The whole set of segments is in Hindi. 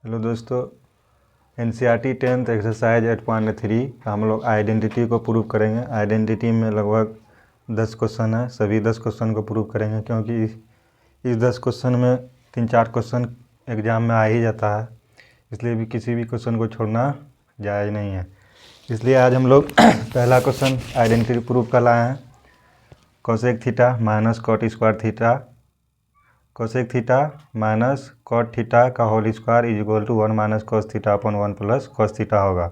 हेलो दोस्तों, एनसीईआरटी 10th एक्सरसाइज 8.3 का हम लोग आइडेंटिटी को प्रूव करेंगे। आइडेंटिटी में लगभग 10 क्वेश्चन है। सभी 10 क्वेश्चन को प्रूव करेंगे क्योंकि इस 10 क्वेश्चन में 3-4 क्वेश्चन एग्ज़ाम में आ ही जाता है, इसलिए भी किसी भी क्वेश्चन को छोड़ना जायज़ नहीं है। इसलिए आज हम लोग पहला क्वेश्चन आइडेंटिटी प्रूव का लाए हैं। Cosec theta minus cot square theta, cosec theta minus cot theta का whole square is equal to 1 minus cos theta upon 1 plus cos theta होगा।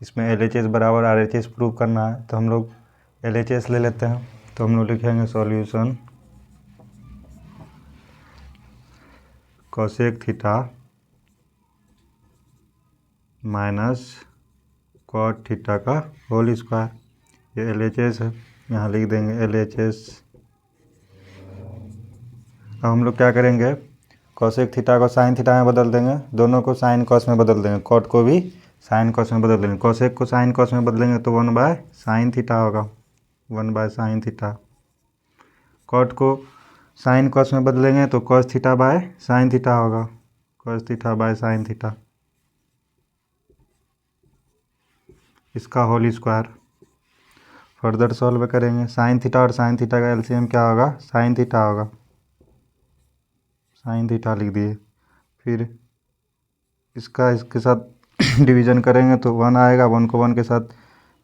इसमें LHS बराबर RHS प्रूव करना है, तो हम लोग LHS ले लेते हैं। तो हम लोग लिखेंगे solution cosec theta minus cot theta का होल स्क्वायर, ये LHS है, यहाँ लिख देंगे LHS। अब हम लोग क्या करेंगे, कोसेक थीटा को साइन थीटा में बदल देंगे, दोनों को साइन कॉस में बदल देंगे, कॉट को भी साइन कॉस में बदल देंगे। कोसेक को साइन कॉस में बदलेंगे तो 1 बाय साइन थीटा होगा, 1 बाय साइन थीटा। कॉट को साइन कॉस में बदलेंगे तो cos theta by sine theta होगा, cos theta by sine theta, इसका होल स्क्वायर। फर्दर सॉल्व करेंगे, साइन थीटा और साइन थीटा का एलसीएम क्या होगा, साइन थीटा होगा, साइन थीटा लिख दिए। फिर इसका इसके साथ डिवीज़न करेंगे तो 1 आएगा, 1 को 1 के साथ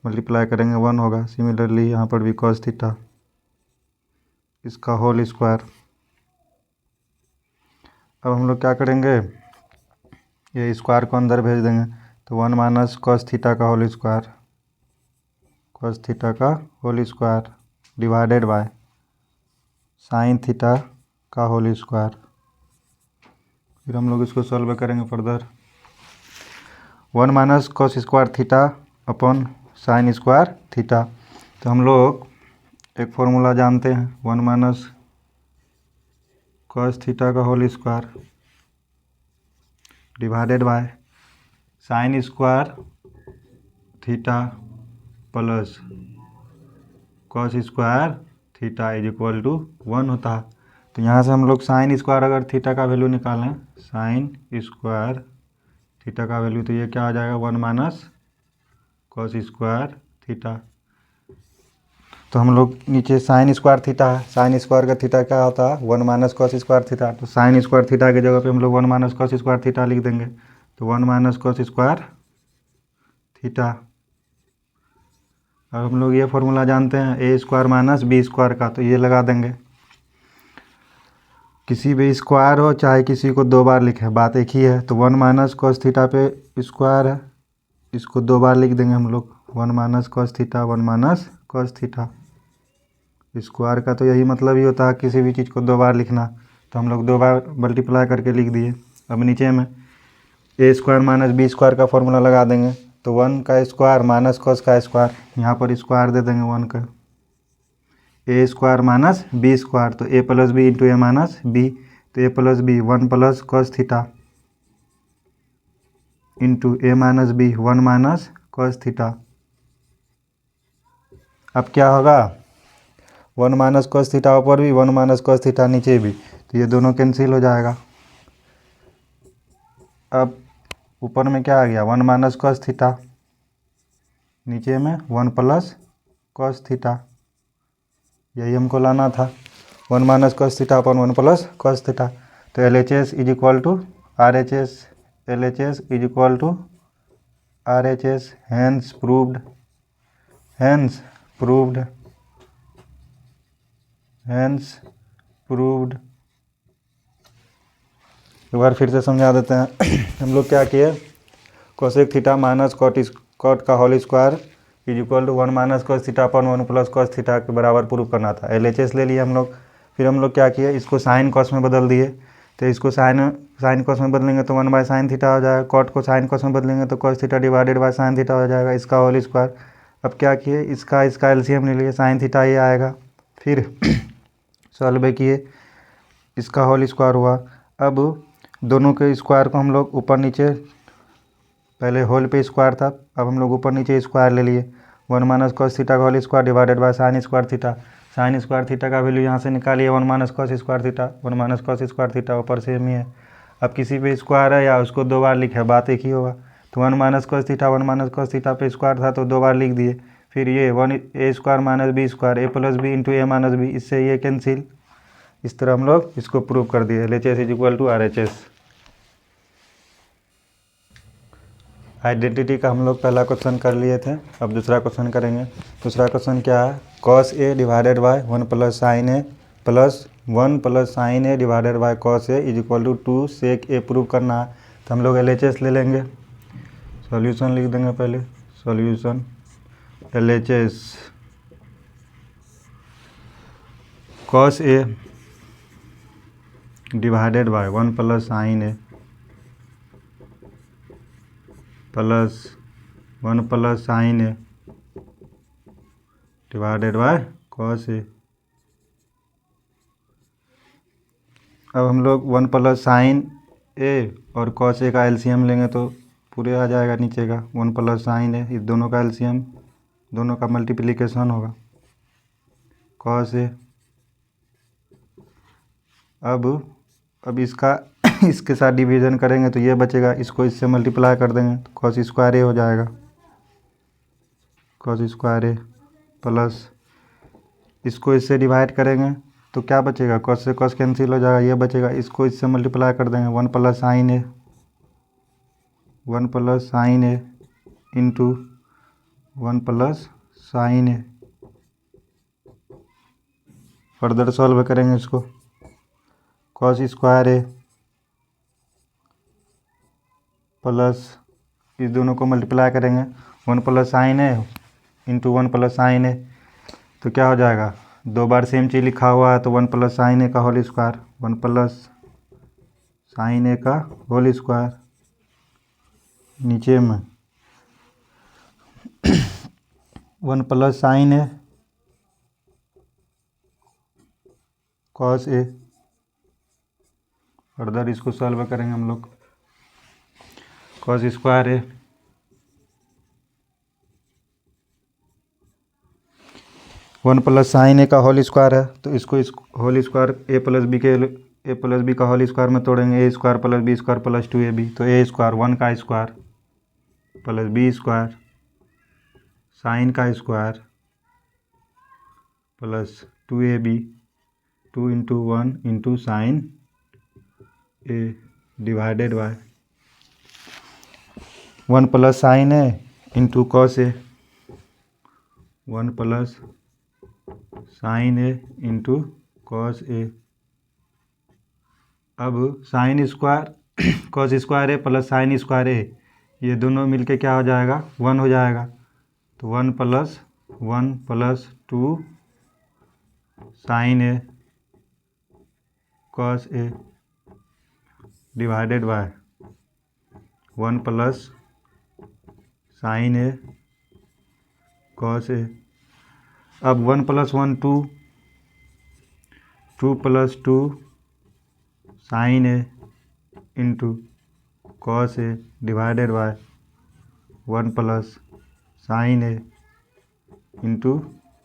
मल्टीप्लाई करेंगे 1 होगा। सिमिलरली यहाँ पर भी कॉस थीटा, इसका होल स्क्वायर। अब हम लोग क्या करेंगे, ये स्क्वायर को अंदर भेज देंगे तो 1 माइनस कॉस थीटा का होल स्क्वायर, कॉस थीटा का whole square divided by sine theta का होल स्क्वायर। फिर हम लोग इसको सॉल्व करेंगे further. 1 minus cos square theta upon sine square theta, तो हम लोग एक फॉर्मूला जानते हैं, 1 माइनस कॉस थीटा का whole square divided by sine square theta plus cos square theta is equal to 1 होता है। तो यहाँ से हम लोग साइन स्क्वायर अगर थीटा का वैल्यू निकालें, साइन स्क्वायर थीटा का वैल्यू, तो ये क्या आ जाएगा 1 माइनस कॉस स्क्वायर थीटा। तो हम लोग नीचे साइन स्क्वायर थीटा है, साइन स्क्वायर का थीटा क्या होता है 1 माइनस कॉस स्क्वायर थीटा, तो साइन स्क्वायर थीटा की जगह पे हम लोग 1 माइनस कॉस स्क्वायर थीटा लिख देंगे, तो 1 माइनस कॉस स्क्वायर थीटा। अब हम लोग ये फॉर्मूला जानते हैं ए स्क्वायर माइनस बी स्क्वायर का, तो ये लगा देंगे। किसी भी स्क्वायर हो चाहे किसी को 2 बार लिखें, बात एक ही है। तो 1 माइनस कॉस थीटा पे स्क्वायर है, इसको 2 बार लिख देंगे हम लोग, 1 minus cos theta, 1 minus cos theta. Square का तो यही मतलब ही होता है किसी भी चीज़ को 2 बार लिखना, तो हम लोग 2 बार मल्टीप्लाई करके लिख दिए। अब नीचे में a square minus b square का फॉर्मूला लगा देंगे, तो 1 का स्क्वायर माइनस कॉस का स्क्वायर, यहाँ पर स्क्वायर दे देंगे 1 का। A square minus b square, तो a plus b into a minus b, तो a plus b 1 plus cos theta into a minus b 1 minus cos theta. अब क्या होगा, 1 माइनस कॉस थीटा ऊपर भी, 1 माइनस कॉस थीटा नीचे भी, तो ये दोनों कैंसिल हो जाएगा। अब ऊपर में क्या आ गया 1 माइनस कॉस थीटा, नीचे में 1 प्लस कॉस थीटा, यही हमको लाना था, 1 minus cos theta upon 1 plus cos theta. तो LHS is equal to RHS, LHS is equal to RHS, hence proved, hence proved, hence proved. एक बार फिर से समझा देते हैं। हम लोग क्या किए, कोसेक थीटा माइनस कॉट का whole square is equal to 1 minus cos theta upon 1 plus cos theta के बराबर प्रूव करना था। LHS ले लिए हम लोग। फिर हम लोग क्या किए, इसको साइन कॉस में बदल दिए, तो इसको साइन कॉस में बदलेंगे तो 1 बाय साइन थीटा हो जाएगा, कॉट को साइन कॉस में बदलेंगे तो cos theta divided by sine theta हो जाएगा, इसका होल स्क्वायर। अब क्या किए, इसका एलसीएम ले लिए, साइन थीटा ये आएगा। फिर सॉल्व किए, इसका होल स्क्वायर हुआ। अब दोनों के स्क्वायर को हम लोग ऊपर नीचे, पहले होल पे स्क्वायर था, अब हम लोग ऊपर नीचे स्क्वायर ले लिए, 1 माइनस कॉस थीटा का whole square divided by sine square theta. Sine square theta का वैल्यू यहाँ से निकालिए 1 minus cos square theta, 1 minus cos square theta ऊपर सेम ही है। अब किसी पे स्क्वायर है या उसको 2 बार लिखे, बात एक ही होगा। तो 1 minus cos theta 1 minus cos theta पे स्क्वायर था तो 2 बार लिख दिए। फिर ये 1 ए square minus b square a plus b into a minus B, इससे ये कैंसिल। इस तरह हम लोग इसको प्रूव कर दिए, LHS is equal to RHS। Identity का हम लोग पहला क्वेश्चन कर लिए थे, अब दूसरा क्वेश्चन करेंगे। दूसरा क्वेश्चन क्या है, cos A divided by 1 plus sine A plus 1 plus sine A divided by cos A is equal to 2 sec A prove करना है। तो हम लोग LHS ले लेंगे, सॉल्यूशन लिख देंगे पहले, solution LHS cos A divided by 1 plus sine A plus 1 plus sine A divided by cos a. अब हम लोग 1 प्लस साइन ए और कॉस ए का एलसीएम लेंगे तो पूरे आ जाएगा नीचे का 1 प्लस साइन ए, इस दोनों का एलसीएम, दोनों का मल्टीप्लिकेशन होगा कॉस ए। अब इसका इसके साथ डिवीज़न करेंगे तो ये बचेगा, इसको इससे मल्टीप्लाई कर देंगे तो कॉस स्क्वायर ए हो जाएगा, कॉस स्क्वायर ए प्लस इसको इससे डिवाइड करेंगे तो क्या बचेगा, कॉस से कॉस कैंसिल हो जाएगा, ये बचेगा, इसको इससे मल्टीप्लाई कर देंगे 1 plus sine A, 1 plus sine a into 1 plus sine A. Further solve करेंगे इसको, कॉस स्क्वायर ए प्लस इस दोनों को मल्टीप्लाई करेंगे 1 plus sine a into 1 plus sine ए, तो क्या हो जाएगा, 2 बार सेम चीज़ लिखा हुआ है तो 1 प्लस साइन ए का whole square, 1 plus sine a का होल स्क्वायर, नीचे में 1 plus sine a cos a. Further इसको सॉल्व करेंगे हम लोग, cos square a one plus sine a का होल स्क्वायर है तो इसको इस whole square a plus b का होल स्क्वायर में तोड़ेंगे, a square plus b square plus 2ab, तो ए स्क्वायर 1 का square plus b square sine का square plus 2ab 2 into 1 into sine A divided by 1 plus sine a into cos a, 1 plus sine a into cos a. अब sine square cos square a plus sine square a, ये दोनों मिलके क्या हो जाएगा, 1 हो जाएगा, तो 1 plus 2 sine a cos A divided by 1 plus sine a cos a. अब 1 plus 1 2, 2 plus 2 sine a into cos A divided by 1 plus sine a into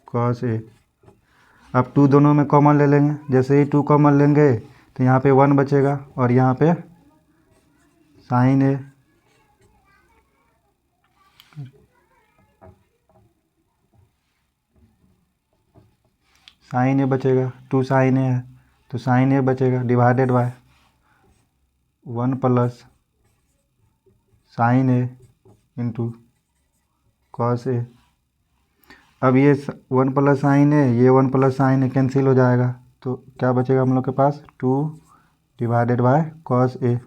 cos a. अब 2 दोनों में कॉमन ले लेंगे, जैसे ही 2 कॉमन लेंगे तो यहाँ पे 1 बचेगा और यहाँ पे साइन ए बचेगा, 2 साइन ए है तो साइन ए बचेगा divided by 1 plus sine a into cos a. अब ये 1 प्लस साइन ए, ये 1 प्लस साइन ए कैंसिल हो जाएगा, तो क्या बचेगा हम लोग के पास, 2 divided by cos a,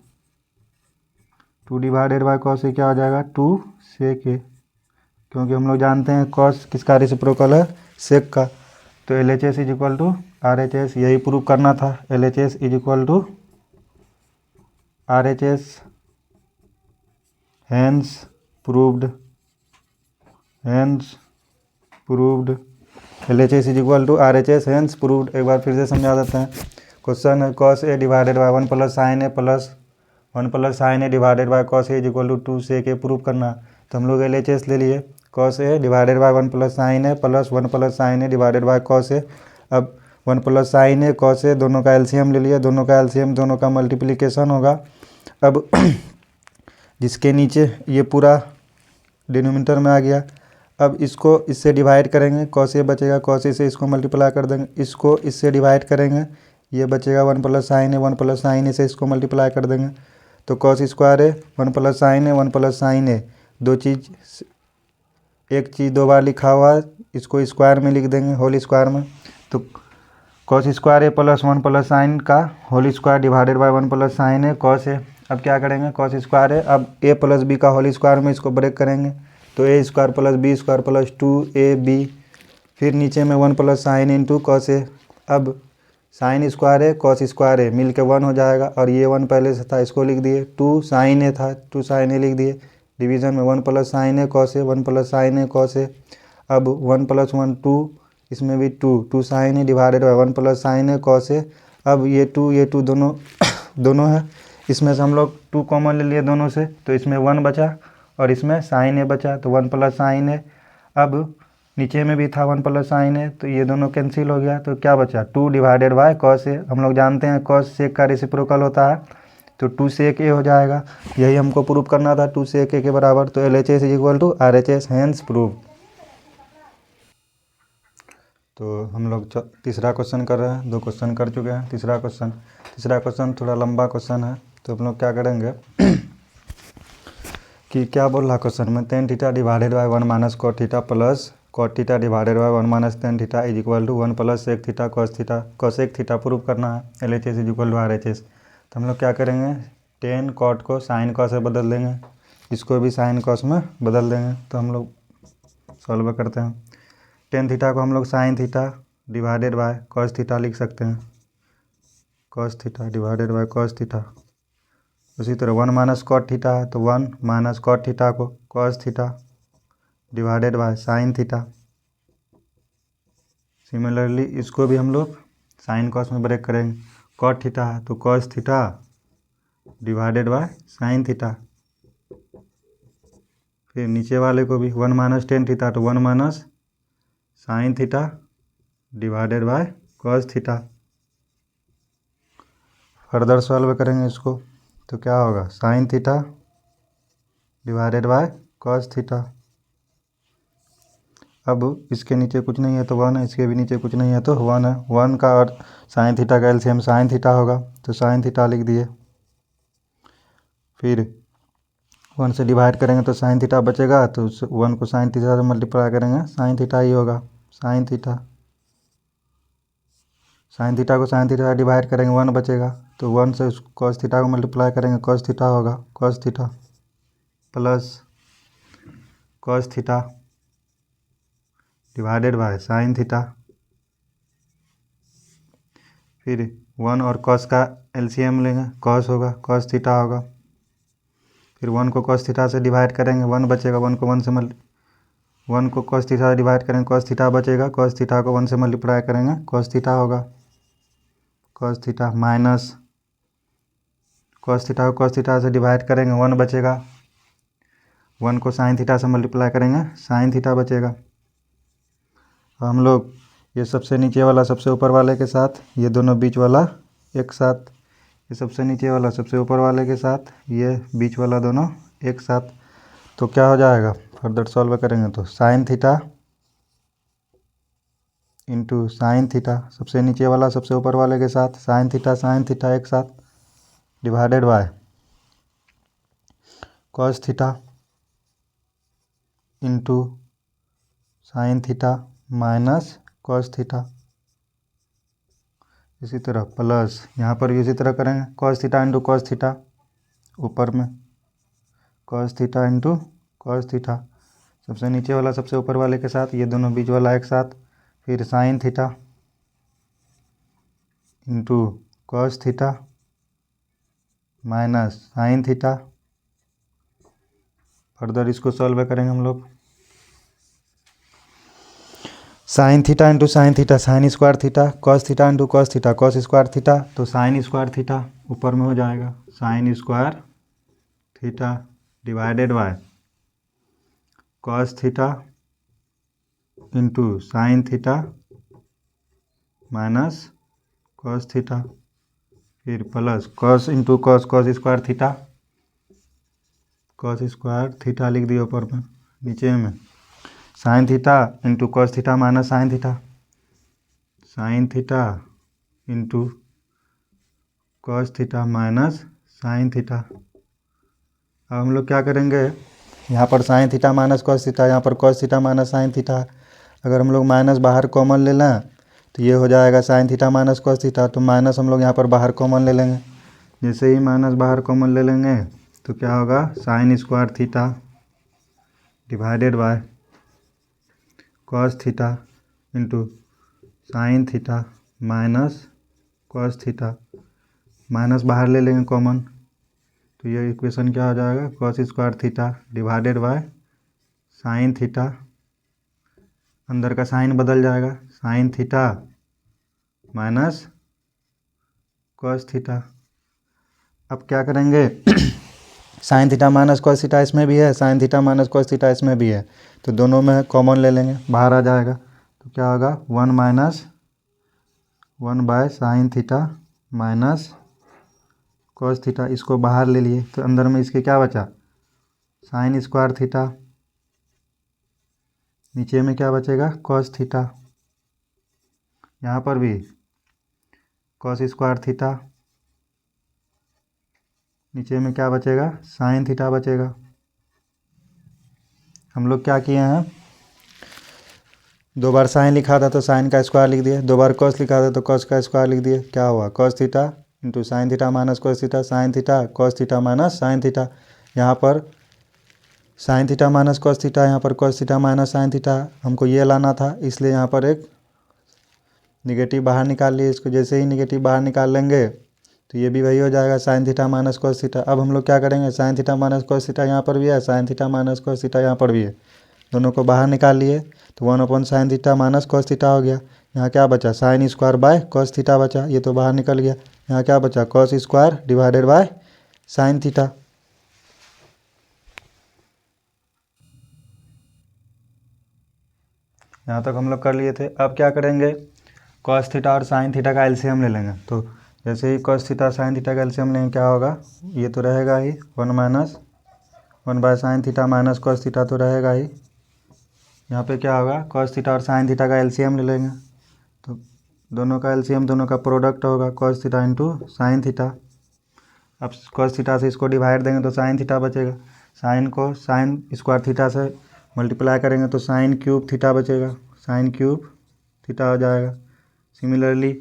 2 divided by cos a क्या हो जाएगा, 2 सेक ए, क्योंकि हम लोग जानते हैं कॉस किसका रेसिप्रोकल है, सेक का। तो LHS is equal to RHS, यही प्रूव करना था, LHS is equal to RHS, hence proved, LHS is equal to RHS hence proved. एक बार फिर से समझा देते हैं, क्वेश्चन है cos A divided by 1 plus sine A plus 1 plus sine A divided by cos A is equal to 2 sec A prove करना। तो हम लोग LHS ले लिए, cos A divided by 1 plus sine A plus 1 plus sine A divided by cos a. अब 1 plus sine a cos a दोनों का एलसीएम ले लिया, दोनों का एलसीएम दोनों का मल्टीप्लिकेशन होगा अब जिसके नीचे ये पूरा डिनोमिनेटर में आ गया, अब इसको इससे डिवाइड करेंगे, कॉस ए बचेगा, कॉस ए से इसको मल्टीप्लाई कर देंगे, इसको इससे डिवाइड करेंगे, ये बचेगा 1 प्लस साइन ए, 1 प्लस साइन ए से इसको मल्टीप्लाई कर देंगे, तो कॉस स्क्वायर ए 1 प्लस साइन ए, 1 प्लस साइन ए, एक चीज़ दो बार लिखा हुआ है, इसको स्क्वायर में लिख देंगे, होल स्क्वायर में। तो cos square a plus 1 plus sine का whole square divided by 1 plus sine a cos a. अब क्या करेंगे, कॉस स्क्वायर है, अब ए प्लस बी का होल स्क्वायर में इसको ब्रेक करेंगे, तो a square plus b square plus 2ab, फिर नीचे में 1 plus sine into cos a. अब साइन स्क्वायर है कॉस स्क्वायर है मिल के 1 हो जाएगा, और ये 1 पहले से था इसको लिख दिए, 2 साइन ए था 2 साइन ए लिख दिए, डिवीज़न में 1 plus sine a cos a, 1 plus sine a cos a. अब 1 प्लस 1 2, इसमें भी 2 sine A divided by 1 plus sine a cos a. अब ये 2 दोनों दोनों है, इसमें से हम लोग 2 कॉमन ले लिए दोनों से, तो इसमें 1 बचा और इसमें साइन ए बचा, तो 1 प्लस साइन ए। अब नीचे में भी था 1 प्लस साइन ए, तो ये दोनों कैंसिल हो गया, तो क्या बचा 2 डिवाइडेड बाय कॉस ए। हम लोग जानते हैं कॉस सेक का रेसिप्रोकल होता है, तो 2 सेक ए हो जाएगा। यही हमको प्रूव करना था, 2 सेक ए के बराबर, तो LHS is equal to RHS, hence prove. तो हम लोग तीसरा क्वेश्चन कर रहे हैं, 2 क्वेश्चन कर चुके हैं। तीसरा क्वेश्चन थोड़ा लंबा क्वेश्चन है, तो हम लोग क्या करेंगे कि क्या बोल रहा क्वेश्चन में, tan theta divided by 1 minus cot theta plus cot theta divided by 1 minus tan theta is equal to 1 plus sec theta cosec theta prove करना है, LHS is equal to RHS। तो हम लोग क्या करेंगे, tan कॉट को साइन कॉस से बदल देंगे, इसको भी साइन कॉस में बदल देंगे। तो हम लोग सॉल्व करते हैं, tan थीटा को हम लोग sine theta divided by cos theta लिख सकते हैं, cos theta divided by cos theta. उसी तरह 1 माइनस कॉट थीटा है, तो 1 माइनस कॉट थीटा को cos theta divided by sine theta. Similarly इसको भी हम लोग साइन कॉस में ब्रेक करेंगे, कॉट थीटा है तो cos theta divided by sine theta. फिर नीचे वाले को भी 1 माइनस tan थीटा, तो 1 minus sine theta divided by cos theta. Further solve करेंगे इसको, तो क्या होगा, sine theta divided by cos theta. अब इसके नीचे कुछ नहीं है तो 1 है, इसके भी नीचे कुछ नहीं है तो 1 है। 1 का और साइन थीटा का एलसीएम साइन थीटा होगा, तो साइन थीटा लिख दिए। फिर 1 से डिवाइड करेंगे तो साइन थीटा बचेगा, तो 1 को साइन थीटा से मल्टीप्लाई करेंगे, साइन थीटा ही होगा, साइन थीटा को साइन थीटा डिवाइड करेंगे 1 बचेगा, तो 1 से कॉस थीटा को मल्टीप्लाई करेंगे, कॉस थीटा होगा, cos theta plus cos theta divided by sine theta. फिर 1 और कॉस का एलसीएम लेंगे, कॉस होगा, कॉस थीटा होगा। फिर 1 को कॉस थीटा से डिवाइड करेंगे, 1 बचेगा, 1 को 1 को कॉस थीटा से डिवाइड करेंगे, कॉस थीटा बचेगा, कॉस थीटा को 1 से मल्टीप्लाई करेंगे, कॉस थीटा होगा, cos theta minus cos theta को कॉस थीटा से डिवाइड करेंगे, 1 बचेगा, 1 को साइन थीटा से मल्टीप्लाई करेंगे, साइन थीटा बचेगा। हम लोग ये सबसे नीचे वाला सबसे ऊपर वाले के साथ, ये दोनों बीच वाला एक साथ, ये सबसे नीचे वाला सबसे ऊपर वाले के साथ, ये बीच वाला दोनों एक साथ, तो क्या हो जाएगा, फर्दर सॉल्व करेंगे तो sign theta into sine theta, सबसे नीचे वाला सबसे ऊपर वाले के साथ, साइन थीटा एक साथ, divided by cos theta into sine theta minus cos theta. इसी तरह प्लस यहाँ पर भी इसी तरह करेंगे, cos theta into cos theta, ऊपर में cos theta into cos theta, सबसे नीचे वाला सबसे ऊपर वाले के साथ, ये दोनों बीच वाला एक साथ, फिर sine theta into cos theta minus sine theta. Further इसको सॉल्व करेंगे हम लोग, sine theta into sine theta sine square theta, cos theta into cos theta cos square theta, तो साइन स्क्वायर थीटा ऊपर में हो जाएगा, sine square theta divided by cos theta into sine theta minus cos theta. फिर plus cos into cos cos square theta, cos square theta लिख दिया ऊपर में, नीचे में sign theta into cos theta minus sine theta, sine theta into cos theta minus sine theta. अब हम लोग क्या करेंगे, यहाँ पर sign theta minus cos theta, यहाँ पर cos theta minus sine theta, अगर हम लोग माइनस बाहर कॉमन ले लें तो ये हो जाएगा sign theta minus cos theta, तो माइनस हम लोग यहाँ पर बाहर कॉमन ले लेंगे। जैसे ही माइनस बाहर कॉमन ले लेंगे तो क्या होगा, sign square theta divided by cos theta into sine theta minus cos theta, minus बाहर ले लेंगे कॉमन, तो ये इक्वेशन क्या हो जाएगा, cos square theta divided by sine theta, अंदर का साइन बदल जाएगा, sign theta minus cos theta. अब क्या करेंगे sine theta minus cos theta इसमें भी है, sign theta minus cos theta इसमें भी है, तो दोनों में कॉमन ले लेंगे, बाहर आ जाएगा, तो क्या होगा 1 minus 1 by sine theta minus cos theta, इसको बाहर ले लिए तो अंदर में इसके क्या बचा, साइन स्क्वायर थीटा, नीचे में क्या बचेगा कॉस थीटा, यहाँ पर भी कॉस स्क्वायर थीटा, नीचे में क्या बचेगा साइन थीटा बचेगा। हम लोग क्या किए हैं, 2 बार साइन लिखा था तो साइन का स्क्वायर लिख दिए, 2 बार कॉस लिखा था तो कॉस का स्क्वायर लिख दिए, क्या हुआ cos theta into sine theta minus cos theta, sine theta cos theta minus sine theta, यहाँ पर sign theta minus cos theta, यहाँ पर cos theta minus sine theta, हमको ये लाना था इसलिए यहाँ पर एक निगेटिव बाहर निकाल लिए, इसको जैसे ही निगेटिव बाहर निकाल लेंगे तो ये भी वही हो जाएगा sign theta minus cos theta. अब हम लोग क्या करेंगे, sine theta minus cos theta यहाँ पर भी है, sign theta minus cos theta यहाँ पर भी है, दोनों को बाहर निकाल लिए तो 1/साइन थीटा माइनस कॉस थीटा हो गया। यहाँ क्या बचा, sine square by cos theta बचा, ये तो बाहर निकल गया। यहाँ क्या बचा, cos square divided by sine theta. यहाँ तक हम लोग कर लिए थे। अब क्या करेंगे, कॉस थीटा और साइन थीटा का एलसीएम ले लेंगे। तो जैसे ही कॉस थीटा साइन थीटा का एलसीएम लेंगे क्या होगा, ये तो रहेगा ही 1 माइनस 1/साइन थीटा माइनस कॉस थीटा तो रहेगा ही। यहाँ पे क्या होगा, कॉस थीटा और साइन थीटा का एलसीएम ले लेंगे तो दोनों का एलसीएम, दोनों का प्रोडक्ट होगा cos theta into sine theta. अब कॉस थीटा से इसको डिवाइड देंगे तो साइन थीटा बचेगा, साइन को साइन स्क्वायर थीटा से मल्टीप्लाई करेंगे तो साइन क्यूब थीटा बचेगा, साइन क्यूब थीटा हो जाएगा। सिमिलरली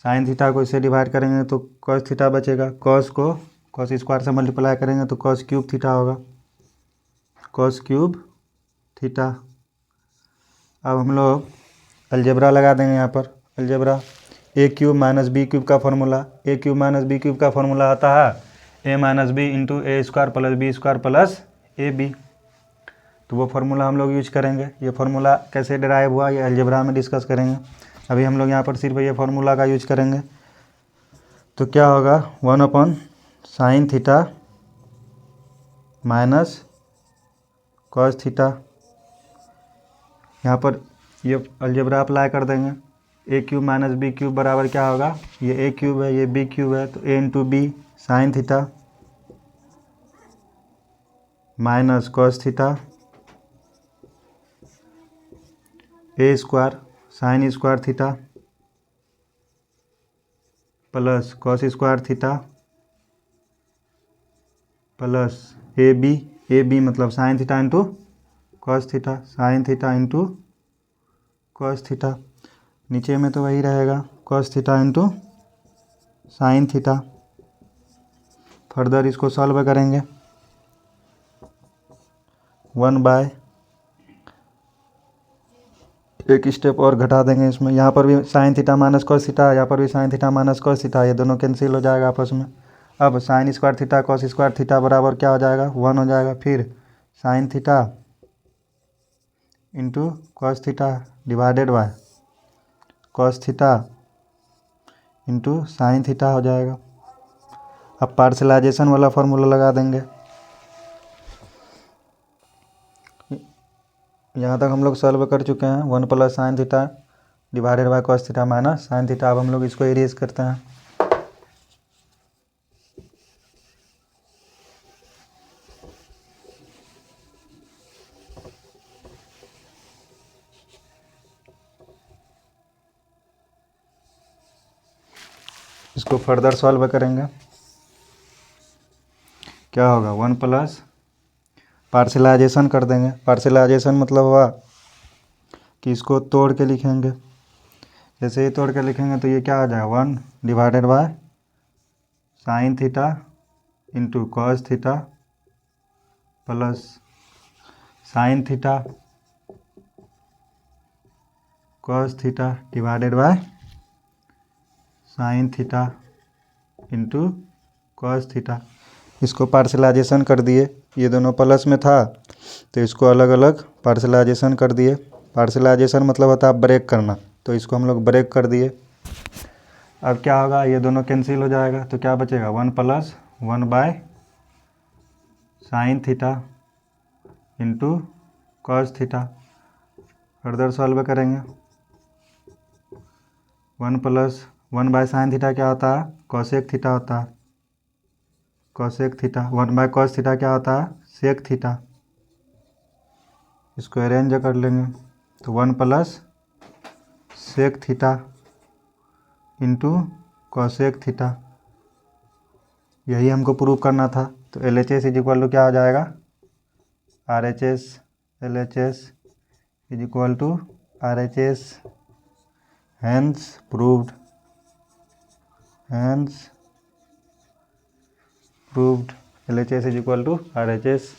साइन थीटा को इससे डिवाइड करेंगे तो कॉस थीटा बचेगा, कॉस को कॉस स्क्वायर से मल्टीप्लाई करेंगे तो कॉस क्यूब थीटा होगा, कॉस क्यूब थीटा। अब हम लोग अलजेब्रा लगा देंगे यहाँ पर, algebra a cube minus b cube का formula, a cube minus b cube का फॉर्मूला आता है a minus b into a square plus b square plus a b, तो वो फार्मूला हम लोग यूज करेंगे। ये फार्मूला कैसे डिराइव हुआ ये अलजेब्रा में डिस्कस करेंगे, अभी हम लोग यहाँ पर सिर्फ ये फार्मूला का यूज करेंगे। तो क्या होगा 1/साइन थीटा माइनस कॉस थीटा, यहाँ पर ये अलजेब्रा अप्लाई कर देंगे। ए क्यूब माइनस बी क्यूब बराबर क्या होगा, ये ए क्यूब है ये बी क्यूब है, तो a into b sine theta minus cos theta, a square sine square theta plus cos square theta plus a b मतलब sine theta into cos theta, sine theta into cos theta, नीचे में तो वही रहेगा cos theta into sine theta. Further इसको सॉल्व करेंगे 1 बाय एक स्टेप और घटा देंगे इसमें, यहाँ पर भी sign theta minus cos theta, यहाँ पर भी sign theta minus cos theta, ये दोनों कैंसिल हो जाएगा आपस में। अब sine square theta cos square theta बराबर क्या हो जाएगा 1 हो जाएगा, फिर sine theta into cos theta divided by cos theta into sine theta हो जाएगा। अब पार्शलाइजेशन वाला फार्मूला लगा देंगे, यहाँ तक हम लोग सॉल्व कर चुके हैं। 1/साइन theta divided by cos theta minus sine theta. अब हम लोग इसको इरेज करते हैं, इसको फर्दर सॉल्व करेंगे, क्या होगा 1 प्लस पार्शलाइजेशन कर देंगे। पार्शलाइजेशन मतलब हुआ कि इसको तोड़ के लिखेंगे, जैसे ही तोड़ के लिखेंगे तो ये क्या आ जाएगा 1 divided by sine theta into cos theta plus sine theta cos theta divided by sine theta into cos theta. इसको पार्शलाइजेशन कर दिए, ये दोनों प्लस में था तो इसको अलग अलग पार्शलाइजेशन कर दिए। पार्शलाइजेशन मतलब होता है ब्रेक करना, तो इसको हम लोग ब्रेक कर दिए। अब क्या होगा, ये दोनों कैंसिल हो जाएगा तो क्या बचेगा 1 plus 1 by sine theta into cos theta. Further solve करेंगे, 1 प्लस 1 बाय साइन थीटा क्या होता है कॉसेक थीटा होता है, cosec theta 1 bye cos theta क्या होता है सेक थीटा। इसको अरेंज कर लेंगे तो 1 plus sec theta into cosec theta, यही हमको प्रूव करना था। तो L H S is equal to क्या हो जाएगा R H S, L H S is equal to R H S, hence proved, hence proved. L H S is equal to R H S.